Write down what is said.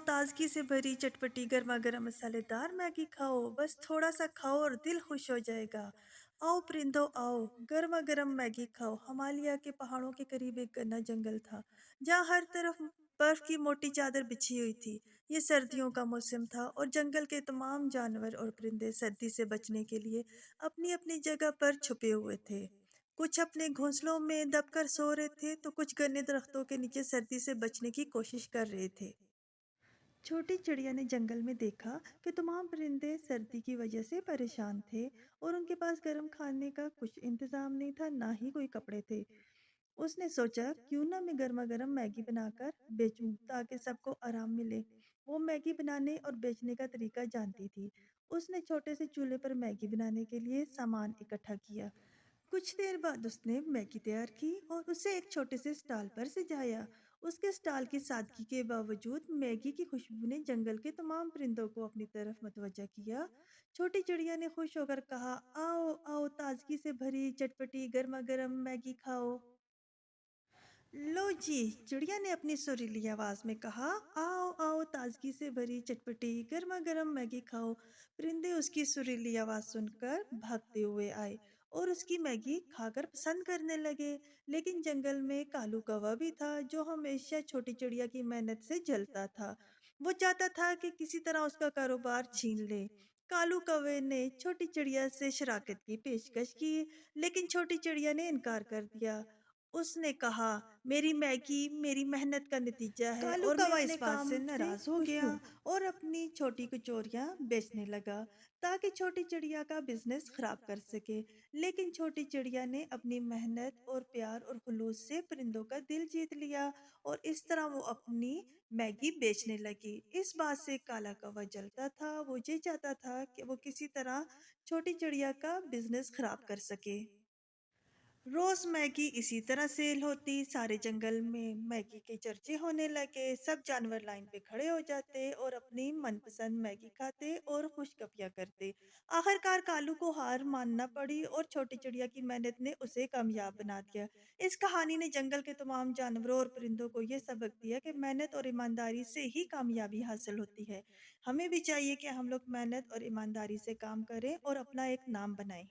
ताज़गी से भरी चटपटी गरमा-गरम मसालेदार मैगी खाओ, बस थोड़ा-सा खाओ और दिल खुश हो जाएगा। आओ परिंदों आओ, गरमा-गरम मैगी खाओ। हिमालय के पहाड़ों के करीब एक घना जंगल था, जहाँ हर तरफ बर्फ की मोटी चादर बिछी हुई थी। ये सर्दियों का मौसम था और जंगल के तमाम जानवर और परिंदे सर्दी से बचने के लिए अपनी-अपनी जगह पर छुपे हुए थे। कुछ अपने घोंसलों में दबकर सो रहे थे, तो कुछ घने दरख्तों के नीचे सर्दी से बचने की कोशिश कर रहे थे। छोटी चिड़िया ने जंगल में देखा कि तमाम परिंदे सर्दी की वजह से परेशान थे और उनके पास गर्म खाने का कुछ इंतजाम नहीं था, ना ही कोई कपड़े थे। उसने सोचा क्यों ना मैं गर्मा गर्म मैगी बनाकर बेचूं ताकि सबको आराम मिले। वो मैगी बनाने और बेचने का तरीका जानती थी। उसने छोटे से चूल्हे पर मैगी बनाने के लिए सामान इकट्ठा किया। कुछ देर बाद उसने मैगी तैयार की और उसे एक छोटे से स्टॉल पर सजाया। उसके स्टॉल की सादगी के बावजूद मैगी की खुशबू ने जंगल के तमाम परिंदों को अपनी तरफ मतवजा किया। छोटी चिड़िया ने खुश होकर कहा, आओ आओ, ताजगी से भरी चटपटी गर्मा गर्म मैगी खाओ। लो जी, चिड़िया ने अपनी सुरीली आवाज में कहा, आओ आओ, ताजगी से भरी चटपटी गर्मा गर्म मैगी खाओ। परिंदे उसकी सुरीली आवाज सुनकर भागते हुए आए और उसकी मैगी खाकर पसंद करने लगे। लेकिन जंगल में कालू कौवा भी था, जो हमेशा छोटी चिड़िया की मेहनत से जलता था। वो चाहता था कि किसी तरह उसका कारोबार छीन ले। कालू कौवे ने छोटी चिड़िया से शराकत की पेशकश की, लेकिन छोटी चिड़िया ने इनकार कर दिया। उसने कहा, मेरी मैगी मेरी मेहनत का नतीजा है कालू और मैं कौवा इस अपने बात से काम से नाराज हो खुश गया हूँ और अपनी छोटी कचौरियाँ बेचने लगा ताकि छोटी चिड़िया का बिजनेस खराब कर सके। लेकिन छोटी चिड़िया ने अपनी मेहनत और प्यार और खुलूस से परिंदों का दिल जीत लिया और इस तरह वो अपनी मैगी बेचने लगी। इस बात से काला कौवा जलता था। वो ये चाहता था कि वो किसी तरह छोटी चिड़िया का बिजनेस खराब कर सके। रोज मैगी इसी तरह सेल होती, सारे जंगल में मैगी के चर्चे होने लगे। सब जानवर लाइन पे खड़े हो जाते और अपनी मनपसंद मैगी खाते और खुशगपियां करते। आखिरकार कालू को हार मानना पड़ी और छोटी चिड़िया की मेहनत ने उसे कामयाब बना दिया। इस कहानी ने जंगल के तमाम जानवरों और परिंदों को यह सबक दिया कि मेहनत और ईमानदारी से ही कामयाबी हासिल होती है। हमें भी चाहिए कि हम लोग मेहनत और ईमानदारी से काम करें और अपना एक नाम बनाएं।